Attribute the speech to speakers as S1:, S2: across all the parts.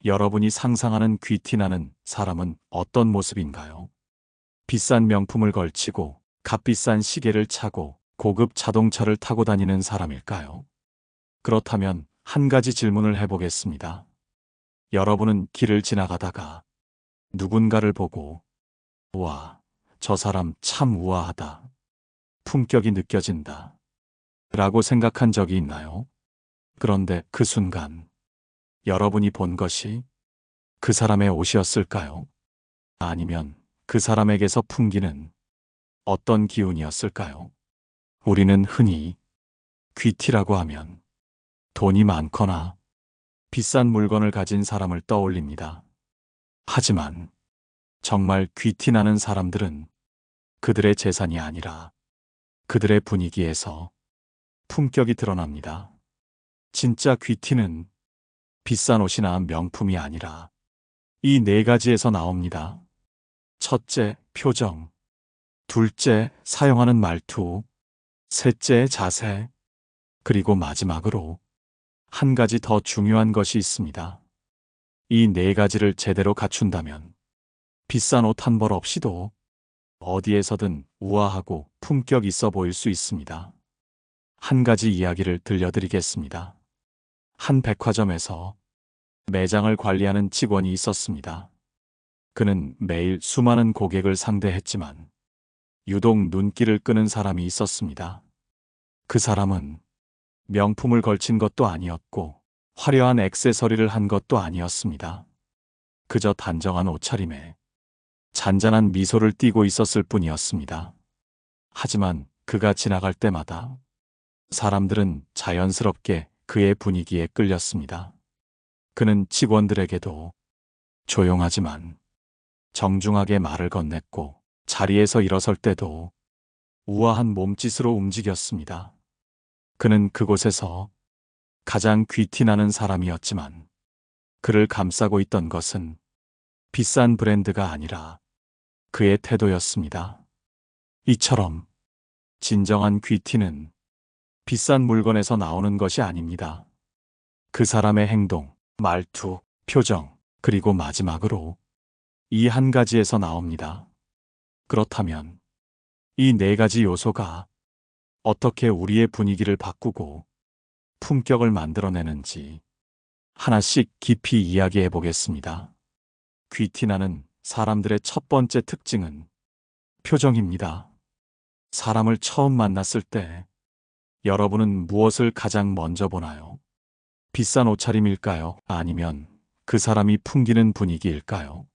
S1: 여러분이 상상하는 귀티나는 사람은 어떤 모습인가요? 비싼 명품을 걸치고 값비싼 시계를 차고 고급 자동차를 타고 다니는 사람일까요? 그렇다면 한 가지 질문을 해보겠습니다. 여러분은 길을 지나가다가 누군가를 보고 우와, 저 사람 참 우아하다. 품격이 느껴진다. 라고 생각한 적이 있나요? 그런데 그 순간 여러분이 본 것이 그 사람의 옷이었을까요? 아니면 그 사람에게서 풍기는 어떤 기운이었을까요? 우리는 흔히 귀티라고 하면 돈이 많거나 비싼 물건을 가진 사람을 떠올립니다. 하지만 정말 귀티나는 사람들은 그들의 재산이 아니라 그들의 분위기에서 품격이 드러납니다. 진짜 귀티는 비싼 옷이나 명품이 아니라 이 네 가지에서 나옵니다. 첫째, 표정. 둘째, 사용하는 말투. 셋째, 자세. 그리고 마지막으로 한 가지 더 중요한 것이 있습니다. 이 네 가지를 제대로 갖춘다면 비싼 옷 한 벌 없이도 어디에서든 우아하고 품격 있어 보일 수 있습니다. 한 가지 이야기를 들려드리겠습니다. 한 백화점에서 매장을 관리하는 직원이 있었습니다. 그는 매일 수많은 고객을 상대했지만 유독 눈길을 끄는 사람이 있었습니다. 그 사람은 명품을 걸친 것도 아니었고 화려한 액세서리를 한 것도 아니었습니다. 그저 단정한 옷차림에 잔잔한 미소를 띠고 있었을 뿐이었습니다. 하지만 그가 지나갈 때마다 사람들은 자연스럽게 그의 분위기에 끌렸습니다. 그는 직원들에게도 조용하지만 정중하게 말을 건넸고 자리에서 일어설 때도 우아한 몸짓으로 움직였습니다. 그는 그곳에서 가장 귀티나는 사람이었지만 그를 감싸고 있던 것은 비싼 브랜드가 아니라 그의 태도였습니다. 이처럼 진정한 귀티는 비싼 물건에서 나오는 것이 아닙니다. 그 사람의 행동, 말투, 표정, 그리고 마지막으로 이 한 가지에서 나옵니다. 그렇다면 이 네 가지 요소가 어떻게 우리의 분위기를 바꾸고 품격을 만들어내는지 하나씩 깊이 이야기해 보겠습니다. 귀티나는 사람들의 첫 번째 특징은 표정입니다. 사람을 처음 만났을 때 여러분은 무엇을 가장 먼저 보나요? 비싼 옷차림일까요? 아니면 그 사람이 풍기는 분위기일까요?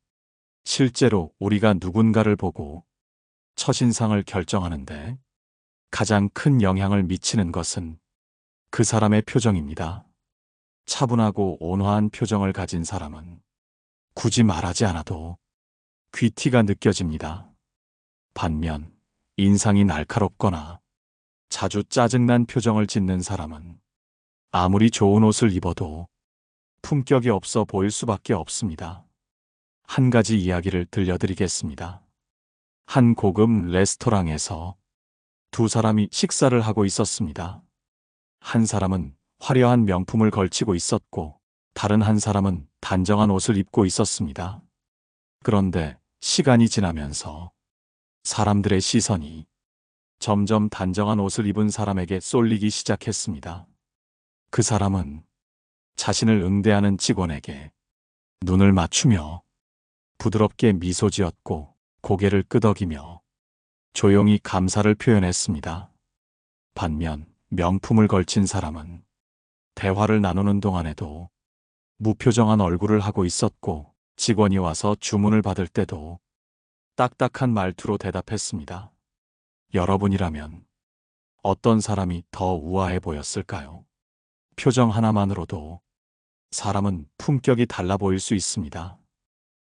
S1: 실제로 우리가 누군가를 보고 첫인상을 결정하는데 가장 큰 영향을 미치는 것은 그 사람의 표정입니다. 차분하고 온화한 표정을 가진 사람은 굳이 말하지 않아도 귀티가 느껴집니다. 반면 인상이 날카롭거나 자주 짜증난 표정을 짓는 사람은 아무리 좋은 옷을 입어도 품격이 없어 보일 수밖에 없습니다. 한 가지 이야기를 들려드리겠습니다. 한 고급 레스토랑에서 두 사람이 식사를 하고 있었습니다. 한 사람은 화려한 명품을 걸치고 있었고 다른 한 사람은 단정한 옷을 입고 있었습니다. 그런데 시간이 지나면서 사람들의 시선이 점점 단정한 옷을 입은 사람에게 쏠리기 시작했습니다. 그 사람은 자신을 응대하는 직원에게 눈을 맞추며 부드럽게 미소 지었고 고개를 끄덕이며 조용히 감사를 표현했습니다. 반면 명품을 걸친 사람은 대화를 나누는 동안에도 무표정한 얼굴을 하고 있었고 직원이 와서 주문을 받을 때도 딱딱한 말투로 대답했습니다. 여러분이라면 어떤 사람이 더 우아해 보였을까요? 표정 하나만으로도 사람은 품격이 달라 보일 수 있습니다.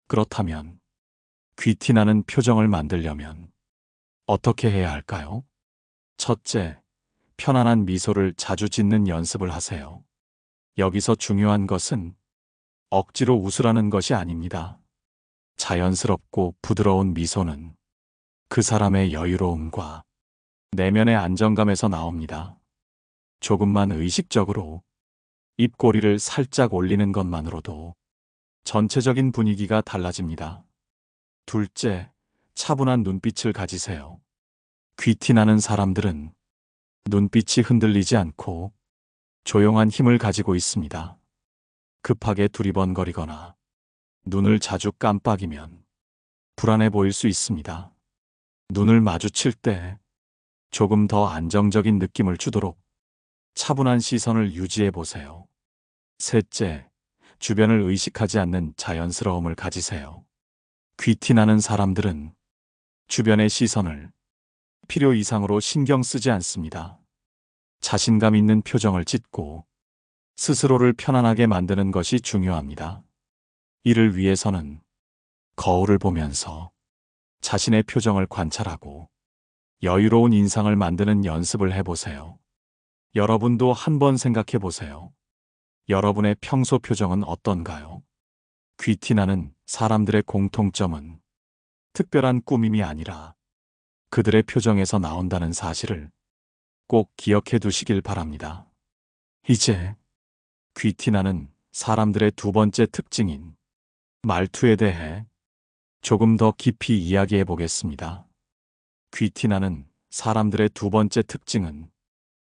S1: 그렇다면 귀티나는 표정을 만들려면 어떻게 해야 할까요? 첫째, 편안한 미소를 자주 짓는 연습을 하세요. 여기서 중요한 것은 억지로 웃으라는 것이 아닙니다. 자연스럽고 부드러운 미소는 그 사람의 여유로움과 내면의 안정감에서 나옵니다. 조금만 의식적으로 입꼬리를 살짝 올리는 것만으로도 전체적인 분위기가 달라집니다. 둘째, 차분한 눈빛을 가지세요. 귀티나는 사람들은 눈빛이 흔들리지 않고 조용한 힘을 가지고 있습니다. 급하게 두리번거리거나 눈을 자주 깜빡이면 불안해 보일 수 있습니다. 눈을 마주칠 때 조금 더 안정적인 느낌을 주도록 차분한 시선을 유지해 보세요. 셋째, 주변을 의식하지 않는 자연스러움을 가지세요. 귀티나는 사람들은 주변의 시선을 필요 이상으로 신경 쓰지 않습니다. 자신감 있는 표정을 짓고 스스로를 편안하게 만드는 것이 중요합니다. 이를 위해서는 거울을 보면서 자신의 표정을 관찰하고 여유로운 인상을 만드는 연습을 해보세요. 여러분도 한번 생각해 보세요. 여러분의 평소 표정은 어떤가요? 귀티나는 사람들의 공통점은 특별한 꾸밈이 아니라 그들의 표정에서 나온다는 사실을 꼭 기억해 두시길 바랍니다. 이제 귀티나는 사람들의 두 번째 특징인 말투에 대해 조금 더 깊이 이야기해 보겠습니다. 귀티나는 사람들의 두 번째 특징은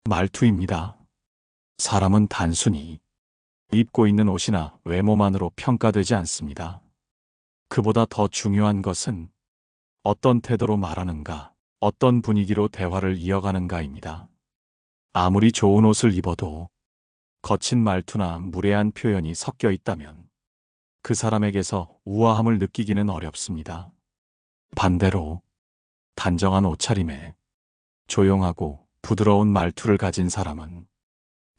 S1: 말투입니다. 사람은 단순히 입고 있는 옷이나 외모만으로 평가되지 않습니다. 그보다 더 중요한 것은 어떤 태도로 말하는가, 어떤 분위기로 대화를 이어가는가입니다. 아무리 좋은 옷을 입어도 거친 말투나 무례한 표현이 섞여 있다면 그 사람에게서 우아함을 느끼기는 어렵습니다. 반대로 단정한 옷차림에 조용하고 부드러운 말투를 가진 사람은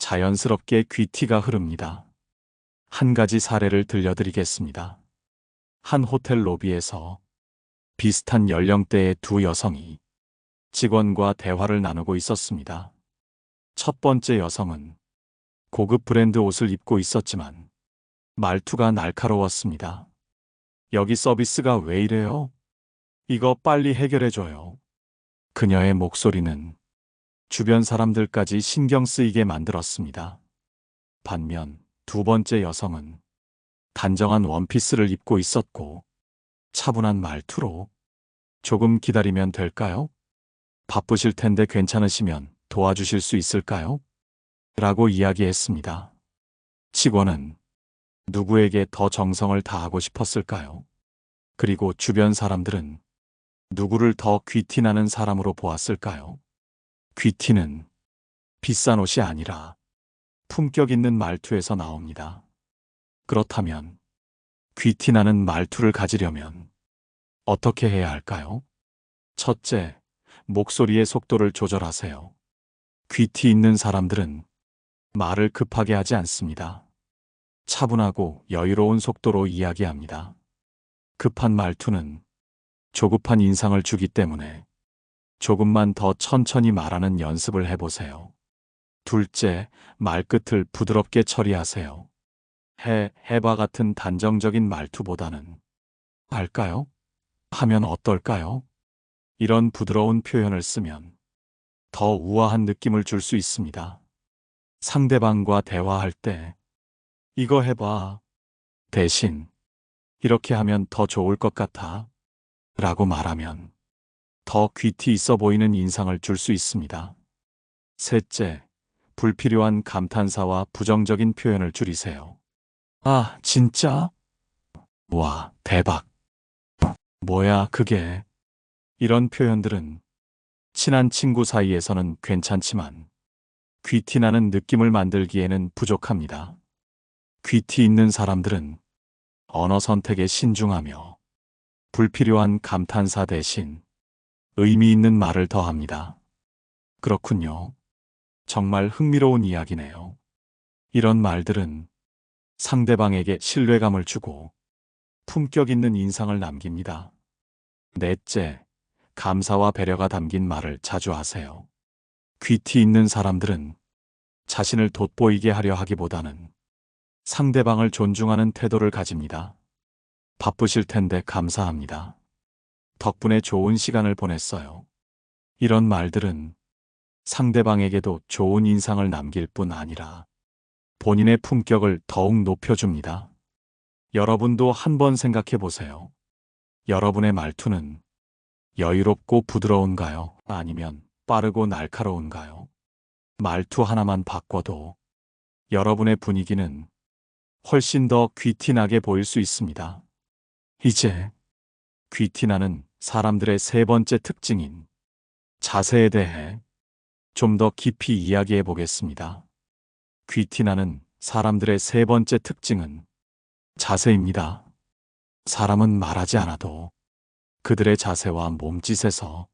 S1: 자연스럽게 귀티가 흐릅니다. 한 가지 사례를 들려드리겠습니다. 한 호텔 로비에서 비슷한 연령대의 두 여성이 직원과 대화를 나누고 있었습니다. 첫 번째 여성은 고급 브랜드 옷을 입고 있었지만 말투가 날카로웠습니다. 여기 서비스가 왜 이래요? 이거 빨리 해결해줘요. 그녀의 목소리는 주변 사람들까지 신경 쓰이게 만들었습니다. 반면 두 번째 여성은 단정한 원피스를 입고 있었고 차분한 말투로 조금 기다리면 될까요? 바쁘실 텐데 괜찮으시면 도와주실 수 있을까요? 라고 이야기했습니다. 직원은 누구에게 더 정성을 다하고 싶었을까요? 그리고 주변 사람들은 누구를 더 귀티나는 사람으로 보았을까요? 귀티는 비싼 옷이 아니라 품격 있는 말투에서 나옵니다. 그렇다면 귀티나는 말투를 가지려면 어떻게 해야 할까요? 첫째, 목소리의 속도를 조절하세요. 귀티 있는 사람들은 말을 급하게 하지 않습니다. 차분하고 여유로운 속도로 이야기합니다. 급한 말투는 조급한 인상을 주기 때문에 조금만 더 천천히 말하는 연습을 해보세요. 둘째, 말끝을 부드럽게 처리하세요. 해봐 같은 단정적인 말투보다는 할까요? 하면 어떨까요? 이런 부드러운 표현을 쓰면 더 우아한 느낌을 줄 수 있습니다. 상대방과 대화할 때 이거 해봐. 대신 이렇게 하면 더 좋을 것 같아. 라고 말하면 더 귀티 있어 보이는 인상을 줄 수 있습니다. 셋째, 불필요한 감탄사와 부정적인 표현을 줄이세요. 아, 진짜? 와, 대박. 뭐야, 그게. 이런 표현들은 친한 친구 사이에서는 괜찮지만 귀티나는 느낌을 만들기에는 부족합니다. 귀티 있는 사람들은 언어 선택에 신중하며 불필요한 감탄사 대신 의미 있는 말을 더합니다. 그렇군요. 정말 흥미로운 이야기네요. 이런 말들은 상대방에게 신뢰감을 주고 품격 있는 인상을 남깁니다. 넷째, 감사와 배려가 담긴 말을 자주 하세요. 귀티 있는 사람들은 자신을 돋보이게 하려 하기보다는 상대방을 존중하는 태도를 가집니다. 바쁘실 텐데 감사합니다. 덕분에 좋은 시간을 보냈어요. 이런 말들은 상대방에게도 좋은 인상을 남길 뿐 아니라 본인의 품격을 더욱 높여줍니다. 여러분도 한번 생각해 보세요. 여러분의 말투는 여유롭고 부드러운가요? 아니면 빠르고 날카로운가요? 말투 하나만 바꿔도 여러분의 분위기는 훨씬 더 귀티나게 보일 수 있습니다. 이제 귀티나는 사람들의 세 번째 특징인 자세에 대해 좀 더 깊이 이야기해 보겠습니다. 귀티나는 사람들의 세 번째 특징은 자세입니다. 사람은 말하지 않아도 그들의 자세와 몸짓에서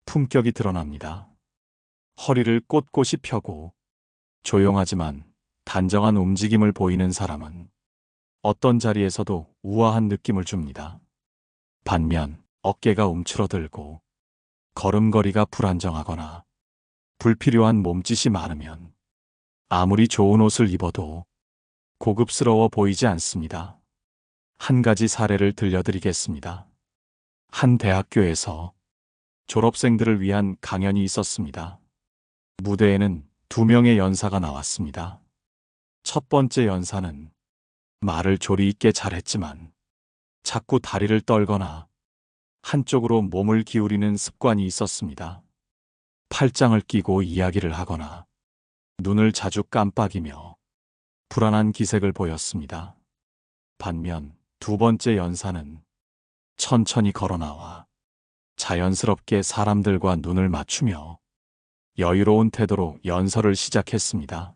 S1: 품격이 드러납니다. 허리를 꼿꼿이 펴고 조용하지만 단정한 움직임을 보이는 사람은 어떤 자리에서도 우아한 느낌을 줍니다. 반면 어깨가 움츠러들고 걸음걸이가 불안정하거나 불필요한 몸짓이 많으면 아무리 좋은 옷을 입어도 고급스러워 보이지 않습니다. 한 가지 사례를 들려드리겠습니다. 한 대학교에서 졸업생들을 위한 강연이 있었습니다. 무대에는 2명의 연사가 나왔습니다. 첫 번째 연사는 말을 조리 있게 잘했지만 자꾸 다리를 떨거나 한쪽으로 몸을 기울이는 습관이 있었습니다. 팔짱을 끼고 이야기를 하거나 눈을 자주 깜빡이며 불안한 기색을 보였습니다. 반면 두 번째 연사는 천천히 걸어 나와 자연스럽게 사람들과 눈을 맞추며 여유로운 태도로 연설을 시작했습니다.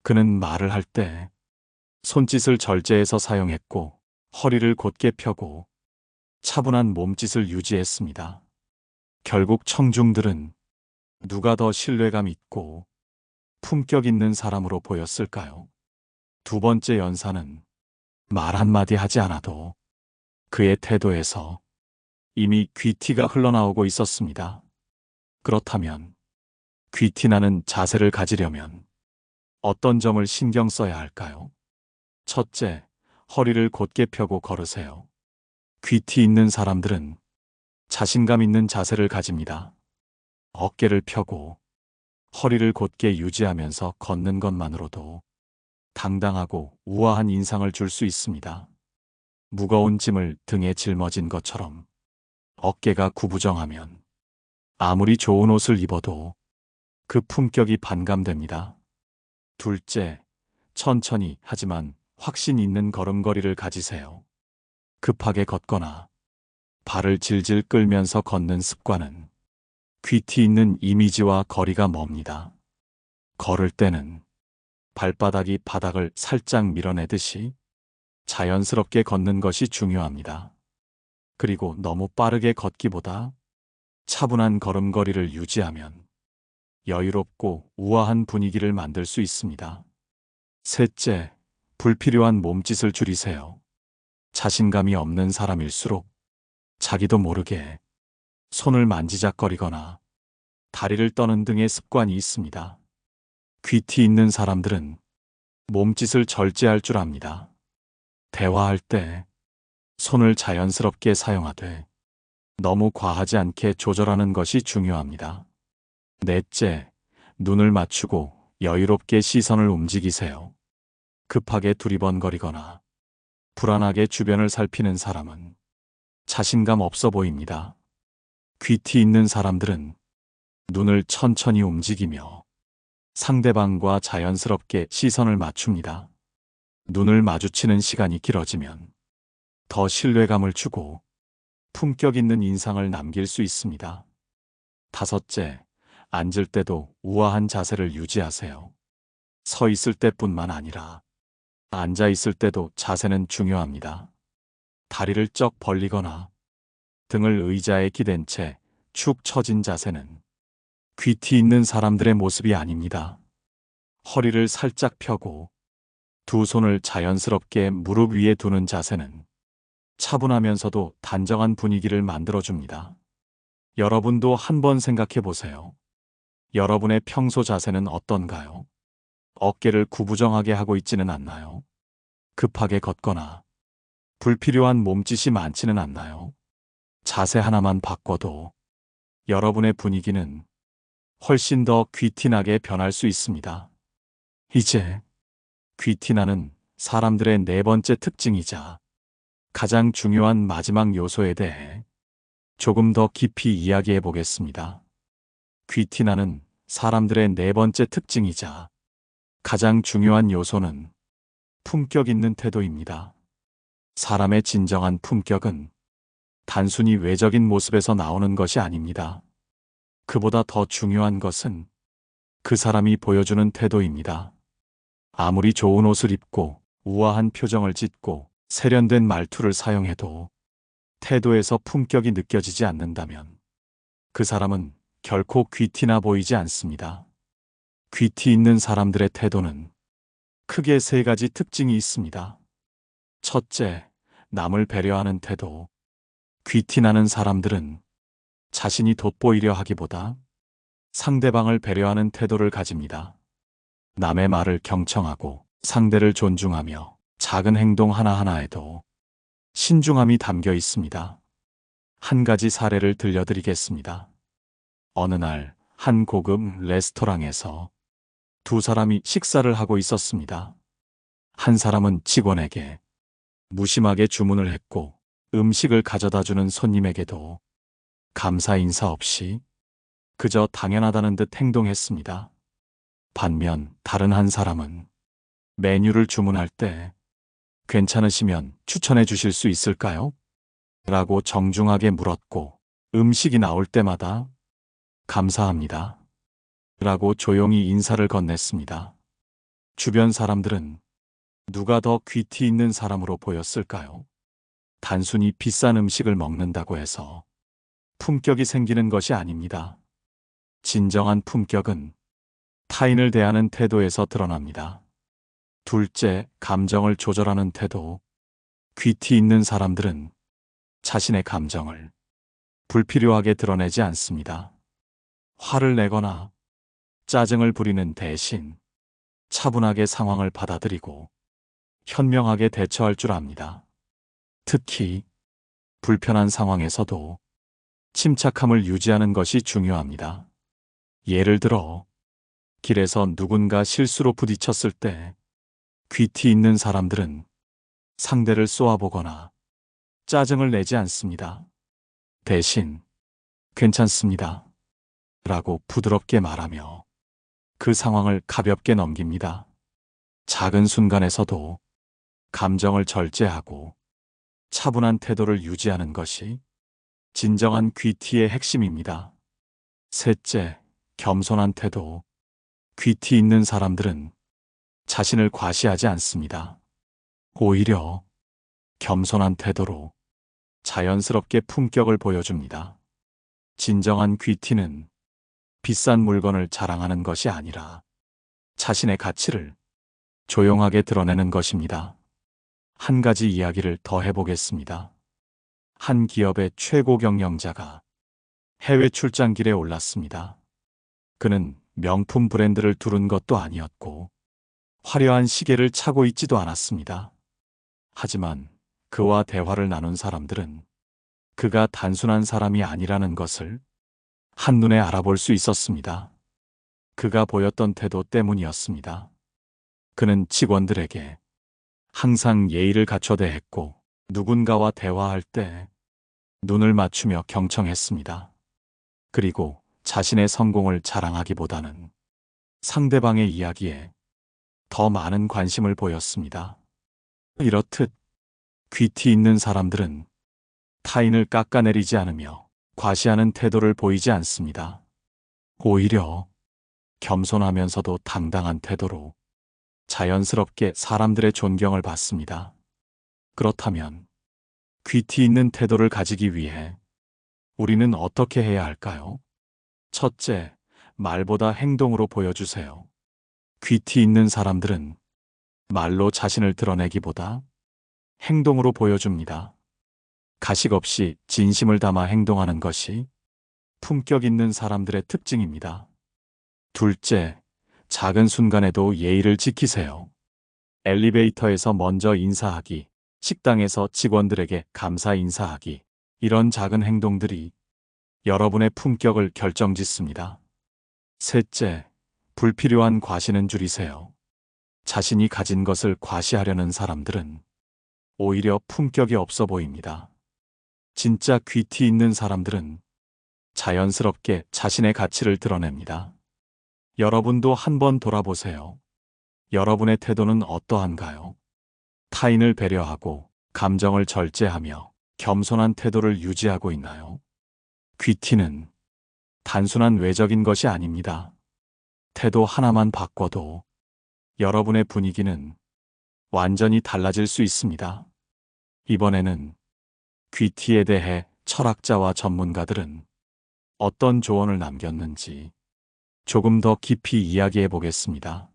S1: 그는 말을 할 때 손짓을 절제해서 사용했고 허리를 곧게 펴고 차분한 몸짓을 유지했습니다. 결국 청중들은 누가 더 신뢰감 있고 품격 있는 사람으로 보였을까요? 두 번째 연사는 말 한마디 하지 않아도 그의 태도에서 이미 귀티가 흘러나오고 있었습니다. 그렇다면 귀티나는 자세를 가지려면 어떤 점을 신경 써야 할까요? 첫째, 허리를 곧게 펴고 걸으세요. 귀티 있는 사람들은 자신감 있는 자세를 가집니다. 어깨를 펴고 허리를 곧게 유지하면서 걷는 것만으로도 당당하고 우아한 인상을 줄 수 있습니다. 무거운 짐을 등에 짊어진 것처럼 어깨가 구부정하면 아무리 좋은 옷을 입어도 그 품격이 반감됩니다. 둘째, 천천히 하지만 확신 있는 걸음걸이를 가지세요. 급하게 걷거나 발을 질질 끌면서 걷는 습관은 귀티 있는 이미지와 거리가 멉니다. 걸을 때는 발바닥이 바닥을 살짝 밀어내듯이 자연스럽게 걷는 것이 중요합니다. 그리고 너무 빠르게 걷기보다 차분한 걸음걸이를 유지하면 여유롭고 우아한 분위기를 만들 수 있습니다. 셋째, 불필요한 몸짓을 줄이세요. 자신감이 없는 사람일수록 자기도 모르게 손을 만지작거리거나 다리를 떠는 등의 습관이 있습니다. 귀티 있는 사람들은 몸짓을 절제할 줄 압니다. 대화할 때 손을 자연스럽게 사용하되 너무 과하지 않게 조절하는 것이 중요합니다. 넷째, 눈을 맞추고 여유롭게 시선을 움직이세요. 급하게 두리번거리거나 불안하게 주변을 살피는 사람은 자신감 없어 보입니다. 귀티 있는 사람들은 눈을 천천히 움직이며 상대방과 자연스럽게 시선을 맞춥니다. 눈을 마주치는 시간이 길어지면 더 신뢰감을 주고 품격 있는 인상을 남길 수 있습니다. 다섯째, 앉을 때도 우아한 자세를 유지하세요. 서 있을 때뿐만 아니라 앉아 있을 때도 자세는 중요합니다. 다리를 쩍 벌리거나 등을 의자에 기댄 채 축 처진 자세는 귀티 있는 사람들의 모습이 아닙니다. 허리를 살짝 펴고 두 손을 자연스럽게 무릎 위에 두는 자세는 차분하면서도 단정한 분위기를 만들어줍니다. 여러분도 한번 생각해 보세요. 여러분의 평소 자세는 어떤가요? 어깨를 구부정하게 하고 있지는 않나요? 급하게 걷거나 불필요한 몸짓이 많지는 않나요? 자세 하나만 바꿔도 여러분의 분위기는 훨씬 더 귀티나게 변할 수 있습니다. 이제 귀티나는 사람들의 네 번째 특징이자 가장 중요한 마지막 요소에 대해 조금 더 깊이 이야기해 보겠습니다. 귀티나는 사람들의 네 번째 특징이자 가장 중요한 요소는 품격 있는 태도입니다. 사람의 진정한 품격은 단순히 외적인 모습에서 나오는 것이 아닙니다. 그보다 더 중요한 것은 그 사람이 보여주는 태도입니다. 아무리 좋은 옷을 입고 우아한 표정을 짓고 세련된 말투를 사용해도 태도에서 품격이 느껴지지 않는다면 그 사람은 결코 귀티나 보이지 않습니다. 귀티 있는 사람들의 태도는 크게 세 가지 특징이 있습니다. 첫째, 남을 배려하는 태도. 귀티나는 사람들은 자신이 돋보이려 하기보다 상대방을 배려하는 태도를 가집니다. 남의 말을 경청하고 상대를 존중하며 작은 행동 하나하나에도 신중함이 담겨 있습니다. 한 가지 사례를 들려드리겠습니다. 어느 날 한 고급 레스토랑에서 두 사람이 식사를 하고 있었습니다. 한 사람은 직원에게 무심하게 주문을 했고 음식을 가져다 주는 손님에게도 감사 인사 없이 그저 당연하다는 듯 행동했습니다. 반면 다른 한 사람은 메뉴를 주문할 때 괜찮으시면 추천해 주실 수 있을까요? 라고 정중하게 물었고 음식이 나올 때마다 감사합니다. 라고 조용히 인사를 건넸습니다. 주변 사람들은 누가 더 귀티 있는 사람으로 보였을까요? 단순히 비싼 음식을 먹는다고 해서 품격이 생기는 것이 아닙니다. 진정한 품격은 타인을 대하는 태도에서 드러납니다. 둘째, 감정을 조절하는 태도. 귀티 있는 사람들은 자신의 감정을 불필요하게 드러내지 않습니다. 화를 내거나 짜증을 부리는 대신 차분하게 상황을 받아들이고 현명하게 대처할 줄 압니다. 특히 불편한 상황에서도 침착함을 유지하는 것이 중요합니다. 예를 들어 길에서 누군가 실수로 부딪혔을 때 귀티 있는 사람들은 상대를 쏘아보거나 짜증을 내지 않습니다. 대신 괜찮습니다. 라고 부드럽게 말하며 그 상황을 가볍게 넘깁니다. 작은 순간에서도 감정을 절제하고 차분한 태도를 유지하는 것이 진정한 귀티의 핵심입니다. 셋째, 겸손한 태도. 귀티 있는 사람들은 자신을 과시하지 않습니다. 오히려 겸손한 태도로 자연스럽게 품격을 보여줍니다. 진정한 귀티는 비싼 물건을 자랑하는 것이 아니라 자신의 가치를 조용하게 드러내는 것입니다. 한 가지 이야기를 더 해보겠습니다. 한 기업의 최고 경영자가 해외 출장길에 올랐습니다. 그는 명품 브랜드를 두른 것도 아니었고 화려한 시계를 차고 있지도 않았습니다. 하지만 그와 대화를 나눈 사람들은 그가 단순한 사람이 아니라는 것을 한눈에 알아볼 수 있었습니다. 그가 보였던 태도 때문이었습니다. 그는 직원들에게 항상 예의를 갖춰 대했고 누군가와 대화할 때 눈을 맞추며 경청했습니다. 그리고 자신의 성공을 자랑하기보다는 상대방의 이야기에 더 많은 관심을 보였습니다. 이렇듯 귀티 있는 사람들은 타인을 깎아내리지 않으며 과시하는 태도를 보이지 않습니다. 오히려 겸손하면서도 당당한 태도로 자연스럽게 사람들의 존경을 받습니다. 그렇다면 귀티 있는 태도를 가지기 위해 우리는 어떻게 해야 할까요? 첫째, 말보다 행동으로 보여주세요. 귀티 있는 사람들은 말로 자신을 드러내기보다 행동으로 보여줍니다. 가식 없이 진심을 담아 행동하는 것이 품격 있는 사람들의 특징입니다. 둘째, 작은 순간에도 예의를 지키세요. 엘리베이터에서 먼저 인사하기, 식당에서 직원들에게 감사 인사하기, 이런 작은 행동들이 여러분의 품격을 결정짓습니다. 셋째, 불필요한 과시는 줄이세요. 자신이 가진 것을 과시하려는 사람들은 오히려 품격이 없어 보입니다. 진짜 귀티 있는 사람들은 자연스럽게 자신의 가치를 드러냅니다. 여러분도 한번 돌아보세요. 여러분의 태도는 어떠한가요? 타인을 배려하고 감정을 절제하며 겸손한 태도를 유지하고 있나요? 귀티는 단순한 외적인 것이 아닙니다. 태도 하나만 바꿔도 여러분의 분위기는 완전히 달라질 수 있습니다. 이번에는 귀티에 대해 철학자와 전문가들은 어떤 조언을 남겼는지 조금 더 깊이 이야기해 보겠습니다.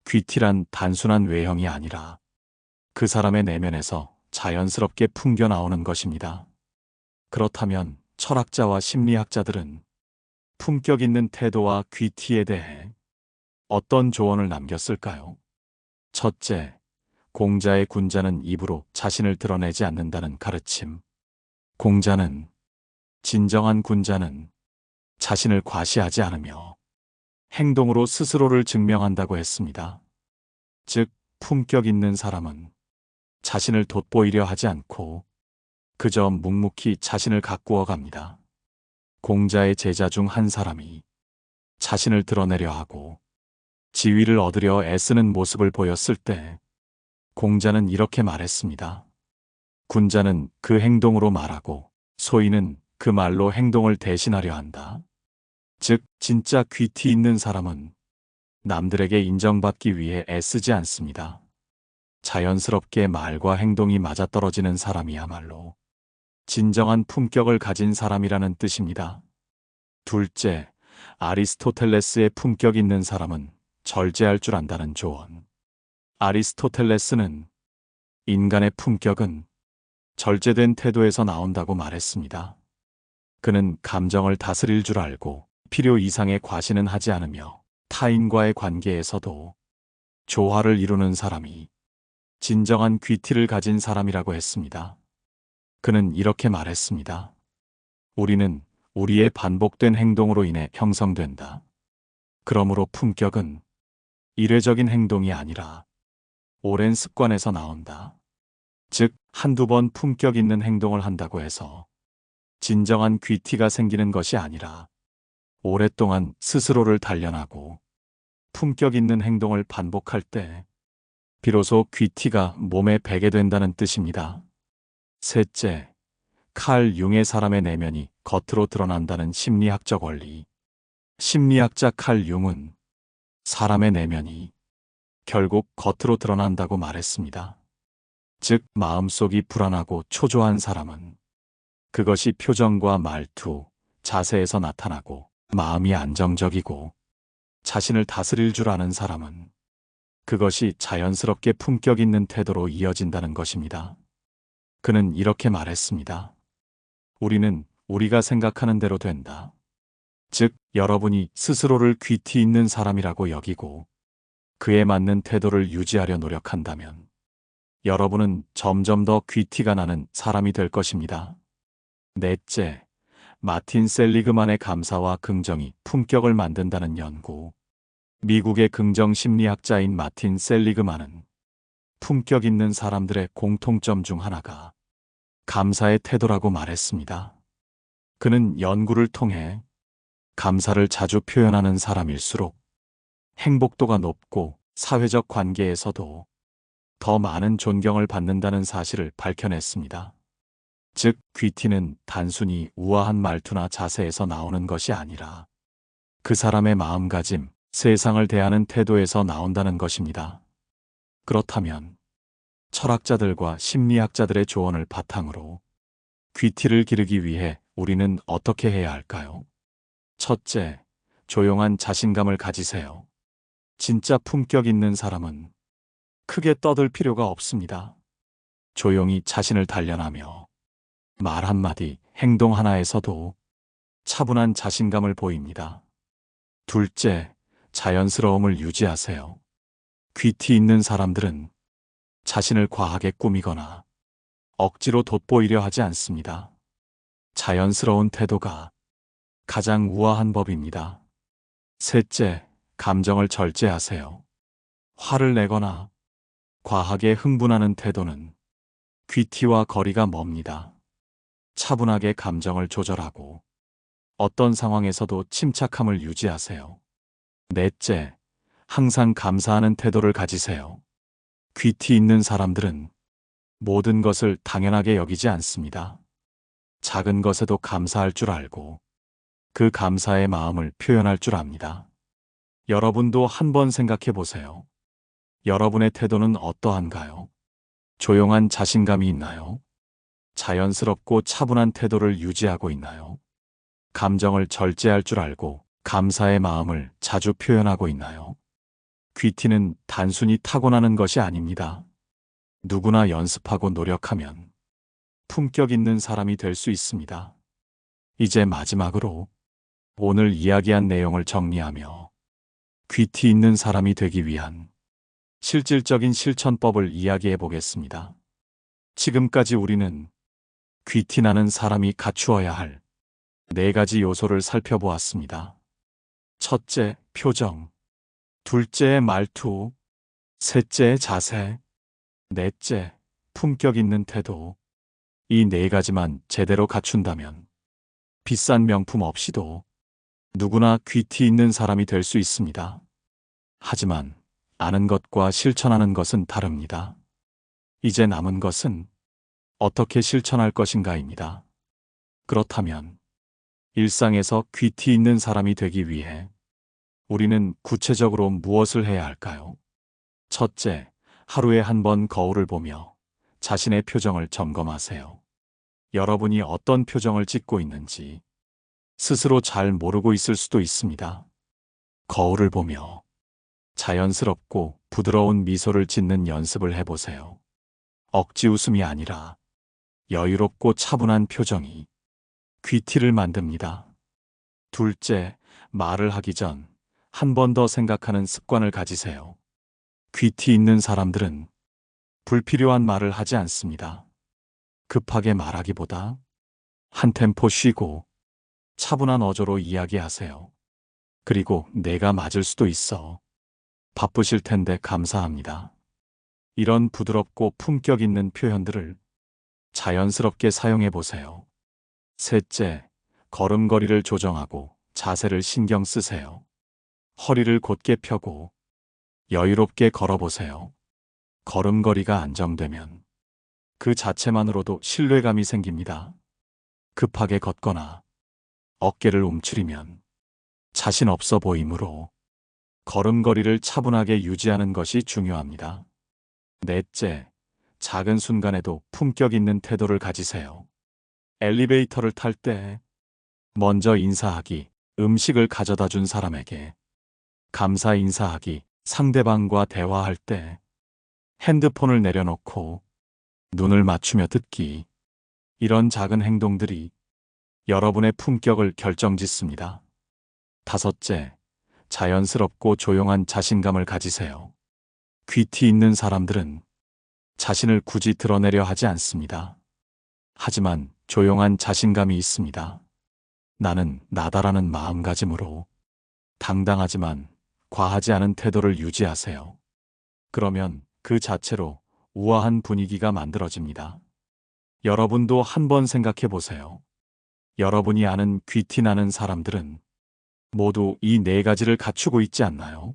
S1: 귀티란 단순한 외형이 아니라 그 사람의 내면에서 자연스럽게 풍겨 나오는 것입니다. 그렇다면 철학자와 심리학자들은 품격 있는 태도와 귀티에 대해 어떤 조언을 남겼을까요? 첫째, 공자의 군자는 입으로 자신을 드러내지 않는다는 가르침. 공자는 진정한 군자는 자신을 과시하지 않으며 행동으로 스스로를 증명한다고 했습니다. 즉, 품격 있는 사람은 자신을 돋보이려 하지 않고 그저 묵묵히 자신을 가꾸어 갑니다. 공자의 제자 중 한 사람이 자신을 드러내려 하고 지위를 얻으려 애쓰는 모습을 보였을 때 공자는 이렇게 말했습니다. 군자는 그 행동으로 말하고 소인은 그 말로 행동을 대신하려 한다. 즉, 진짜 귀티 있는 사람은 남들에게 인정받기 위해 애쓰지 않습니다. 자연스럽게 말과 행동이 맞아떨어지는 사람이야말로 진정한 품격을 가진 사람이라는 뜻입니다. 둘째, 아리스토텔레스의 품격 있는 사람은 절제할 줄 안다는 조언. 아리스토텔레스는 인간의 품격은 절제된 태도에서 나온다고 말했습니다. 그는 감정을 다스릴 줄 알고 필요 이상의 과시는 하지 않으며 타인과의 관계에서도 조화를 이루는 사람이 진정한 귀티를 가진 사람이라고 했습니다. 그는 이렇게 말했습니다. 우리는 우리의 반복된 행동으로 인해 형성된다. 그러므로 품격은 일회적인 행동이 아니라 오랜 습관에서 나온다. 즉, 한두 번 품격 있는 행동을 한다고 해서 진정한 귀티가 생기는 것이 아니라 오랫동안 스스로를 단련하고 품격 있는 행동을 반복할 때 비로소 귀티가 몸에 배게 된다는 뜻입니다. 셋째, 칼 융의 사람의 내면이 겉으로 드러난다는 심리학적 원리. 심리학자 칼 융은 사람의 내면이 결국 겉으로 드러난다고 말했습니다. 즉, 마음속이 불안하고 초조한 사람은 그것이 표정과 말투, 자세에서 나타나고 마음이 안정적이고 자신을 다스릴 줄 아는 사람은 그것이 자연스럽게 품격 있는 태도로 이어진다는 것입니다. 그는 이렇게 말했습니다. 우리는 우리가 생각하는 대로 된다. 즉, 여러분이 스스로를 귀티 있는 사람이라고 여기고 그에 맞는 태도를 유지하려 노력한다면 여러분은 점점 더 귀티가 나는 사람이 될 것입니다. 넷째, 마틴 셀리그만의 감사와 긍정이 품격을 만든다는 연구. 미국의 긍정 심리학자인 마틴 셀리그만은 품격 있는 사람들의 공통점 중 하나가 감사의 태도라고 말했습니다. 그는 연구를 통해 감사를 자주 표현하는 사람일수록 행복도가 높고 사회적 관계에서도 더 많은 존경을 받는다는 사실을 밝혀냈습니다. 즉, 귀티는 단순히 우아한 말투나 자세에서 나오는 것이 아니라 그 사람의 마음가짐, 세상을 대하는 태도에서 나온다는 것입니다. 그렇다면 철학자들과 심리학자들의 조언을 바탕으로 귀티를 기르기 위해 우리는 어떻게 해야 할까요? 첫째, 조용한 자신감을 가지세요. 진짜 품격 있는 사람은 크게 떠들 필요가 없습니다. 조용히 자신을 단련하며 말 한마디, 행동 하나에서도 차분한 자신감을 보입니다. 둘째, 자연스러움을 유지하세요. 귀티 있는 사람들은 자신을 과하게 꾸미거나 억지로 돋보이려 하지 않습니다. 자연스러운 태도가 가장 우아한 법입니다. 셋째, 감정을 절제하세요. 화를 내거나 과하게 흥분하는 태도는 귀티와 거리가 멉니다. 차분하게 감정을 조절하고 어떤 상황에서도 침착함을 유지하세요. 넷째, 항상 감사하는 태도를 가지세요. 귀티 있는 사람들은 모든 것을 당연하게 여기지 않습니다. 작은 것에도 감사할 줄 알고 그 감사의 마음을 표현할 줄 압니다. 여러분도 한번 생각해 보세요. 여러분의 태도는 어떠한가요? 조용한 자신감이 있나요? 자연스럽고 차분한 태도를 유지하고 있나요? 감정을 절제할 줄 알고 감사의 마음을 자주 표현하고 있나요? 귀티는 단순히 타고나는 것이 아닙니다. 누구나 연습하고 노력하면 품격 있는 사람이 될 수 있습니다. 이제 마지막으로 오늘 이야기한 내용을 정리하며 귀티 있는 사람이 되기 위한 실질적인 실천법을 이야기해 보겠습니다. 지금까지 우리는 귀티 나는 사람이 갖추어야 할 4가지 요소를 살펴보았습니다. 첫째, 표정. 둘째, 말투. 셋째, 자세. 넷째, 품격 있는 태도. 이 4가지만 제대로 갖춘다면 비싼 명품 없이도 누구나 귀티 있는 사람이 될 수 있습니다. 하지만 아는 것과 실천하는 것은 다릅니다. 이제 남은 것은 어떻게 실천할 것인가입니다. 그렇다면 일상에서 귀티 있는 사람이 되기 위해 우리는 구체적으로 무엇을 해야 할까요? 첫째, 하루에 한 번 거울을 보며 자신의 표정을 점검하세요. 여러분이 어떤 표정을 짓고 있는지 스스로 잘 모르고 있을 수도 있습니다. 거울을 보며 자연스럽고 부드러운 미소를 짓는 연습을 해보세요. 억지 웃음이 아니라 여유롭고 차분한 표정이 귀티를 만듭니다. 둘째, 말을 하기 전 한 번 더 생각하는 습관을 가지세요. 귀티 있는 사람들은 불필요한 말을 하지 않습니다. 급하게 말하기보다 한 템포 쉬고 차분한 어조로 이야기하세요. 그리고 내가 맞을 수도 있어. 바쁘실 텐데 감사합니다. 이런 부드럽고 품격 있는 표현들을 자연스럽게 사용해 보세요. 셋째, 걸음걸이를 조정하고 자세를 신경 쓰세요. 허리를 곧게 펴고 여유롭게 걸어보세요. 걸음걸이가 안정되면 그 자체만으로도 신뢰감이 생깁니다. 급하게 걷거나 어깨를 움츠리면 자신 없어 보이므로 걸음걸이를 차분하게 유지하는 것이 중요합니다. 넷째, 작은 순간에도 품격 있는 태도를 가지세요. 엘리베이터를 탈 때 먼저 인사하기, 음식을 가져다 준 사람에게 감사 인사하기, 상대방과 대화할 때 핸드폰을 내려놓고 눈을 맞추며 듣기, 이런 작은 행동들이 여러분의 품격을 결정짓습니다. 다섯째, 자연스럽고 조용한 자신감을 가지세요. 귀티 있는 사람들은 자신을 굳이 드러내려 하지 않습니다. 하지만 조용한 자신감이 있습니다. 나는 나다라는 마음가짐으로 당당하지만 과하지 않은 태도를 유지하세요. 그러면 그 자체로 우아한 분위기가 만들어집니다. 여러분도 한번 생각해 보세요. 여러분이 아는 귀티 나는 사람들은 모두 이 4가지를 갖추고 있지 않나요?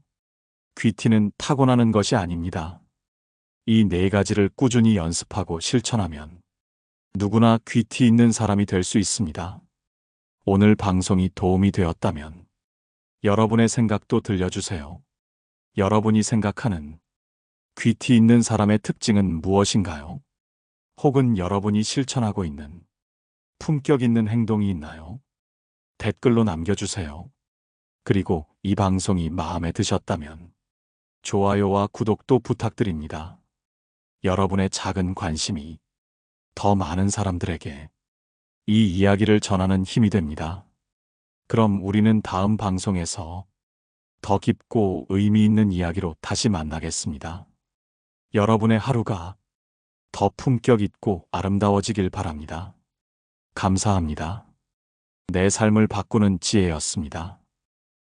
S1: 귀티는 타고나는 것이 아닙니다. 이 4가지를 꾸준히 연습하고 실천하면 누구나 귀티 있는 사람이 될 수 있습니다. 오늘 방송이 도움이 되었다면 여러분의 생각도 들려주세요. 여러분이 생각하는 귀티 있는 사람의 특징은 무엇인가요? 혹은 여러분이 실천하고 있는 품격 있는 행동이 있나요? 댓글로 남겨주세요. 그리고 이 방송이 마음에 드셨다면 좋아요와 구독도 부탁드립니다. 여러분의 작은 관심이 더 많은 사람들에게 이 이야기를 전하는 힘이 됩니다. 그럼 우리는 다음 방송에서 더 깊고 의미 있는 이야기로 다시 만나겠습니다. 여러분의 하루가 더 품격 있고 아름다워지길 바랍니다. 감사합니다. 내 삶을 바꾸는 지혜였습니다.